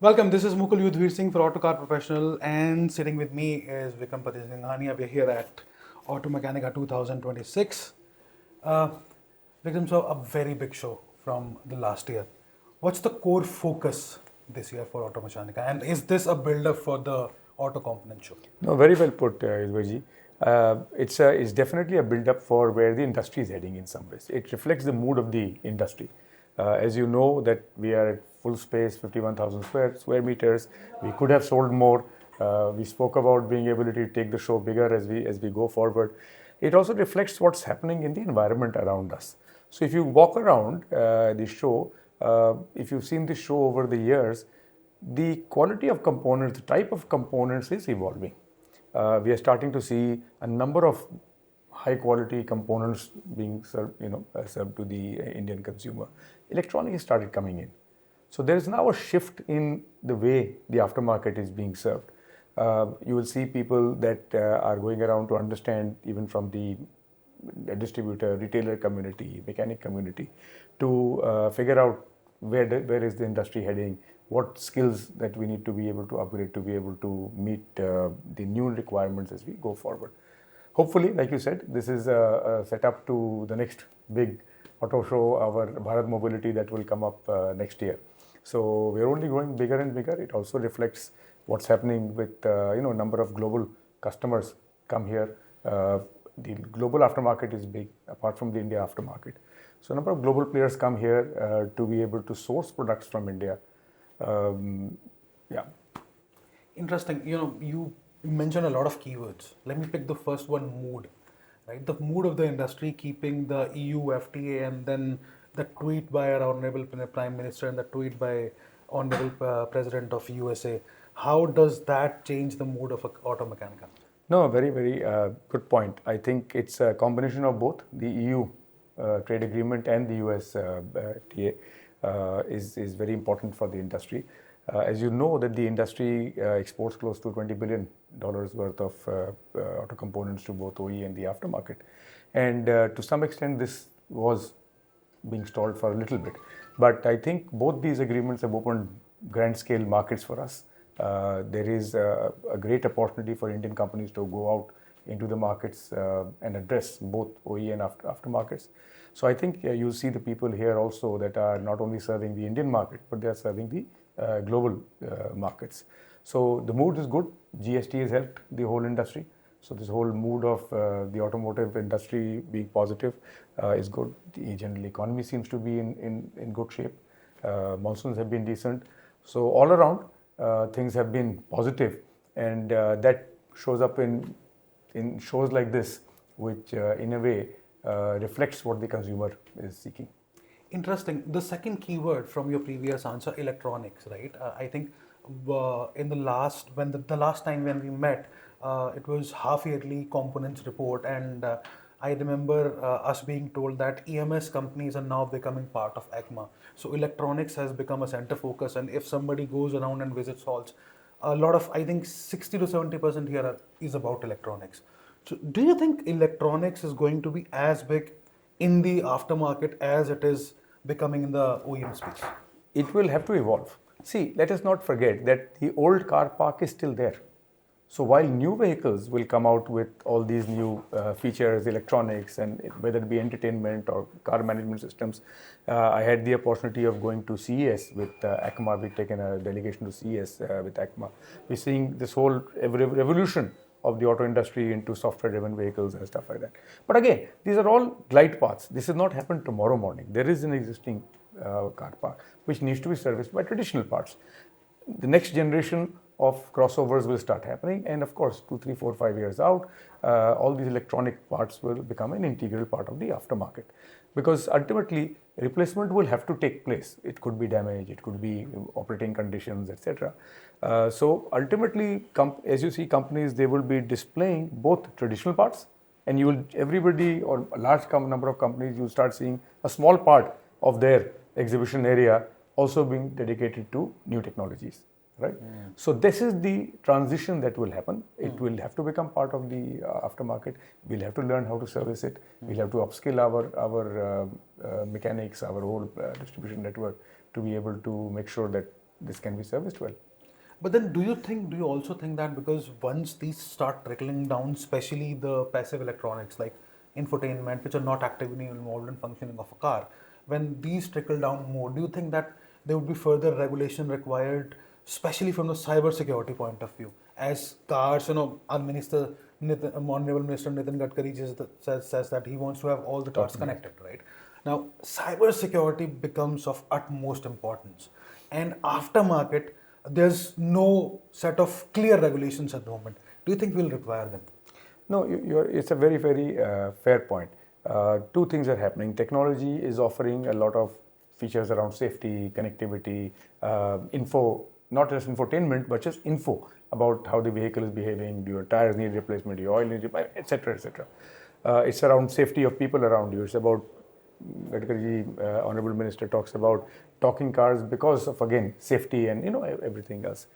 Welcome. This is Mukul Yudhvir Singh for Autocar Professional, and sitting with me is Vikrampati Singhania. We're here at Automechanika 2026. Uh, Vikram, so a very big show from the last year. What's the core focus this year for Automechanika, and is this a build-up for the auto component show? No, very well put, Yudhvirji. It's definitely a build-up for where the industry is heading in some ways. It reflects the mood of the industry. As you know, that we are at full space, 51,000 square meters. We could have sold more. We spoke about being able to take the show bigger as we go forward. It also reflects what's happening in the environment around us. So if you walk around the show, if you've seen the show over the years, the quality of components, the type of components is evolving. We are starting to see a number of high quality components being served to the Indian consumer. Electronics started coming in. So there is now a shift in the way the aftermarket is being served. You will see people that are going around to understand, even from the distributor, retailer community, mechanic community, to figure out where is the industry heading, what skills that we need to be able to upgrade to be able to meet the new requirements as we go forward. Hopefully, like you said, this is a setup to the next big auto show, our Bharat Mobility, that will come up next year. So we're only growing bigger and bigger. It also reflects what's happening with a number of global customers come here. The global aftermarket is big, apart from the India aftermarket. So a number of global players come here to be able to source products from India. Yeah. Interesting. You mentioned a lot of keywords. Let me pick the first one: mood. Right, the mood of the industry, keeping the EU FTA, and then the tweet by our Honorable Prime Minister and the tweet by Honorable President of USA. How does that change the mood of Auto Mechanica? No, very, very good point. I think it's a combination of both. The EU trade agreement and the US FTA is very important for the industry. As you know, that the industry exports close to $20 billion worth of auto components to both OE and the aftermarket. And to some extent, this was being stalled for a little bit. But I think both these agreements have opened grand scale markets for us. There is a great opportunity for Indian companies to go out into the markets and address both OE and aftermarkets. So I think you see the people here also that are not only serving the Indian market, but they are serving the global markets. So the mood is good. GST has helped the whole industry. So this whole mood of the automotive industry being positive is good. The general economy seems to be in good shape. Monsoons have been decent. So all around, things have been positive, and that shows up in shows like this, which in a way reflects what the consumer is seeking. Interesting. The second keyword from your previous answer, electronics, right? I think in the last the last time when we met, it was half yearly components report, and I remember us being told that EMS companies are now becoming part of ACMA. So electronics has become a center focus, and if somebody goes around and visits halls, a lot of, I think 60 to 70% here is about electronics. So do you think electronics is going to be as big in the aftermarket as it is becoming in the OEM space? It will have to evolve. See, let us not forget that the old car park is still there. So while new vehicles will come out with all these new features, electronics, and whether it be entertainment or car management systems, I had the opportunity of going to CES with ACMA. We've taken a delegation to CES with ACMA. We're seeing this whole revolution of the auto industry into software-driven vehicles and stuff like that. But again, these are all glide paths. This has not happened tomorrow morning. There is an existing car park which needs to be serviced by traditional parts. The next generation of crossovers will start happening, and of course 2, 3, 4, 5 years out, all these electronic parts will become an integral part of the aftermarket, because ultimately replacement will have to take place. It could be damage, it could be operating conditions, etc. So ultimately, as you see companies, they will be displaying both traditional parts, and everybody, or a large number of companies, you'll start seeing a small part of their exhibition area also being dedicated to new technologies, right? So this is the transition that will happen. It will have to become part of the aftermarket. We'll have to learn how to service it. We'll have to upskill our mechanics, our whole distribution network, to be able to make sure that this can be serviced well. But then do you also think that because once these start trickling down, especially the passive electronics like infotainment, which are not actively involved in functioning of a car, when these trickle down more, do you think that there would be further regulation required, especially from the cyber security point of view? As cars, our minister, Honorable Minister Nitin Gadkari says that he wants to have all the cars connected, right? Now, cyber security becomes of utmost importance. And aftermarket, there's no set of clear regulations at the moment. Do you think we'll require them? No, it's a very, very fair point. Two things are happening. Technology is offering a lot of features around safety, connectivity, info, not just infotainment, but just info about how the vehicle is behaving, do your tires need replacement, your oil needs replacement, etc., etc. It's around safety of people around you. It's about, Gadkari, Honorable Minister talks about talking cars because of, again, safety and everything else.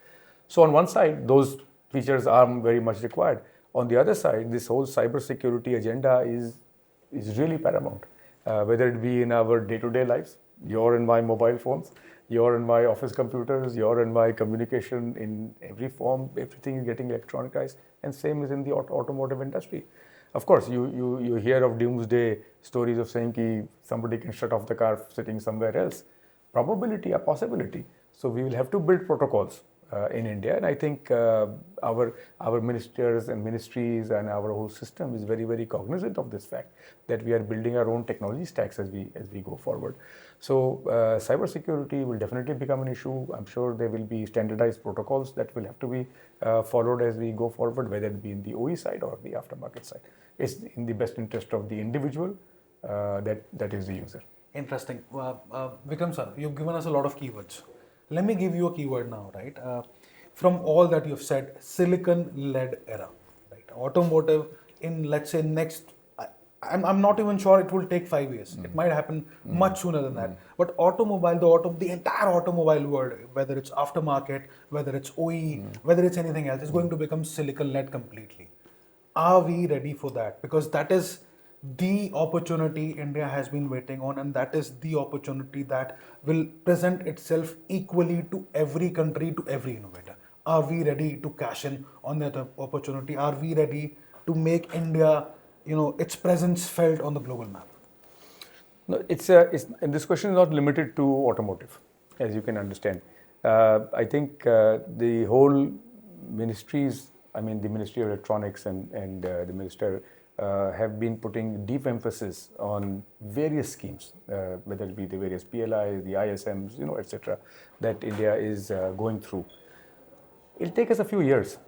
So on one side, those features are very much required. On the other side, this whole cybersecurity agenda is really paramount, whether it be in our day-to-day lives, your and my mobile phones, your and my office computers, your and my communication in every form, everything is getting electronicized, and same is in the automotive industry. Of course, you hear of doomsday stories of saying that somebody can shut off the car sitting somewhere else. Probability, a possibility. So we will have to build protocols in India, and I think our ministers and ministries and our whole system is very, very cognizant of this fact that we are building our own technology stacks as we go forward. So cybersecurity will definitely become an issue. I'm sure there will be standardized protocols that will have to be followed as we go forward, whether it be in the OE side or the aftermarket side. It's in the best interest of the individual that is the user. Interesting. Vikram sir, you've given us a lot of keywords. Let me give you a keyword now, right? From all that you've said, silicon-led era, right? Automotive in, let's say, next, I'm not even sure it will take 5 years. It might happen much sooner than that. But the entire automobile world, whether it's aftermarket, whether it's OE, whether it's anything else, is going to become silicon-led completely. Are we ready for that? Because that is the opportunity India has been waiting on, and that is the opportunity that will present itself equally to every country, to every innovator. Are we ready to cash in on that opportunity? Are we ready to make India, its presence felt on the global map? No, and this question is not limited to automotive, as you can understand. I think the whole ministries, the Ministry of Electronics and the Minister have been putting deep emphasis on various schemes, whether it be the various PLIs, the ISMs, etc., that India is going through. It'll take us a few years,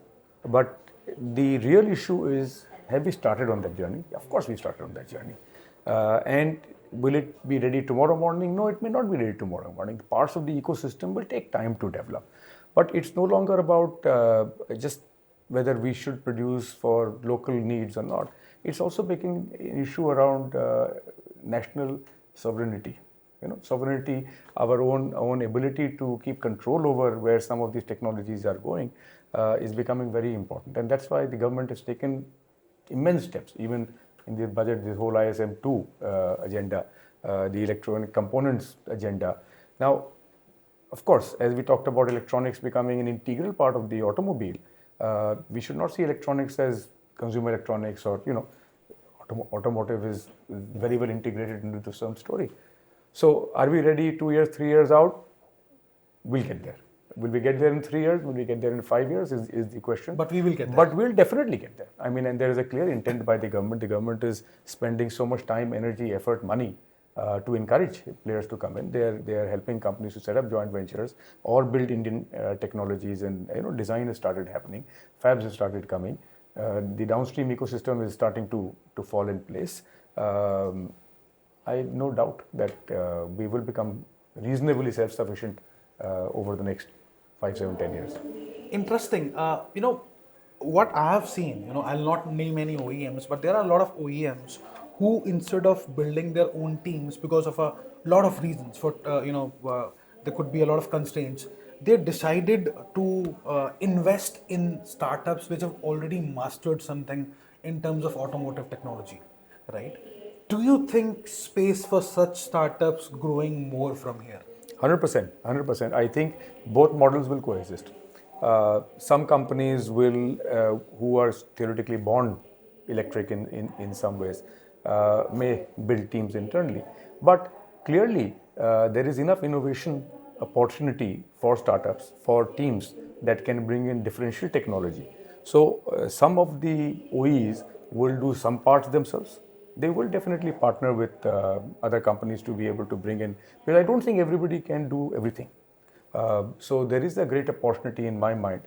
but the real issue is, have we started on that journey? Of course we started on that journey. And will it be ready tomorrow morning? No, it may not be ready tomorrow morning. Parts of the ecosystem will take time to develop. But it's no longer about just whether we should produce for local needs or not. It's also making an issue around national sovereignty. Sovereignty, our own ability to keep control over where some of these technologies are going is becoming very important. And that's why the government has taken immense steps, even in the budget, this whole ISM2 agenda, the electronic components agenda. Now, of course, as we talked about electronics becoming an integral part of the automobile, we should not see electronics as consumer electronics or, automotive is very well integrated into the same story. So are we ready 2 years, 3 years out? We'll get there. Will we get there in 3 years? Will we get there in 5 years is the question. But we will get there. But we'll definitely get there. And there is a clear intent by the government. The government is spending so much time, energy, effort, money to encourage players to come in. They are helping companies to set up joint ventures or build Indian technologies, and design has started happening. Fabs have started coming. The downstream ecosystem is starting to fall in place. I have no doubt that we will become reasonably self-sufficient over the next 5, 7, 10 years. Interesting. What I have seen, I'll not name any OEMs, but there are a lot of OEMs who, instead of building their own teams because of a lot of reasons, there could be a lot of constraints, they decided to invest in startups which have already mastered something in terms of automotive technology, right? Do you think space for such startups growing more from here? 100%, 100%. I think both models will coexist. Some companies will, who are theoretically born electric in some ways, may build teams internally. But clearly, there is enough innovation opportunity for startups, for teams that can bring in differential technology. So some of the OEs will do some parts themselves. They will definitely partner with other companies to be able to bring in, because I don't think everybody can do everything. So there is a great opportunity in my mind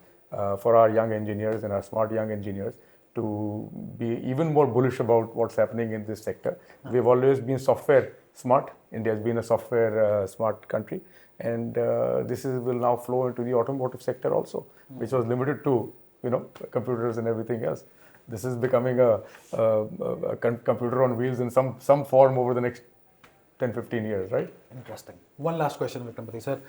for our young engineers and our smart young engineers to be even more bullish about what's happening in this sector. We've always been software smart. India has been a software smart country, and will now flow into the automotive sector also, which was limited to computers and everything else. This is becoming a computer on wheels in some form over the next 10-15 years, right? Interesting. One last question, Vikrampati sir.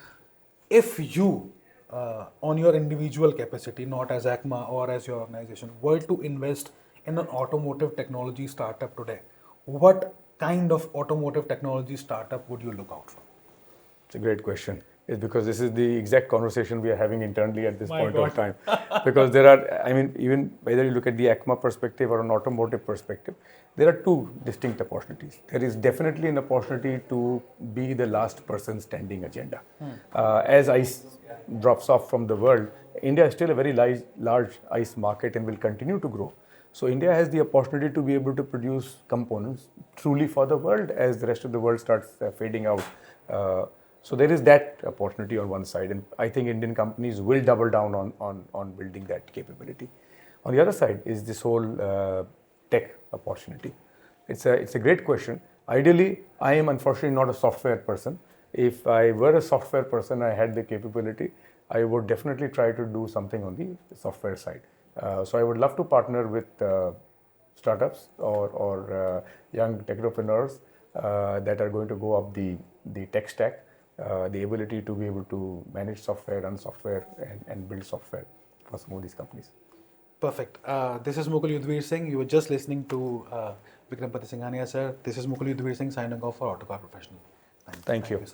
If you, on your individual capacity, not as ACMA or as your organization, were to invest in an automotive technology startup today, what kind of automotive technology startup would you look out for? It's a great question. It's because this is the exact conversation we are having internally at this point of time. Because there are, even whether you look at the ACMA perspective or an automotive perspective, there are two distinct opportunities. There is definitely an opportunity to be the last person standing agenda. As ICE drops off from the world, India is still a very large ICE market and will continue to grow. So India has the opportunity to be able to produce components truly for the world as the rest of the world starts fading out. So there is that opportunity on one side, and I think Indian companies will double down on building that capability. On the other side is this whole tech opportunity. It's a great question. Ideally, I am unfortunately not a software person. If I were a software person, I had the capability, I would definitely try to do something on the software side. So I would love to partner with startups or young technopreneurs that are going to go up the tech stack. The ability to be able to manage software, run software, and build software for some of these companies. Perfect. This is Mukul Yudhvir Singh. You were just listening to Vikrampati Singhania, sir. This is Mukul Yudhvir Singh signing off for Autocar Professional. Thank you.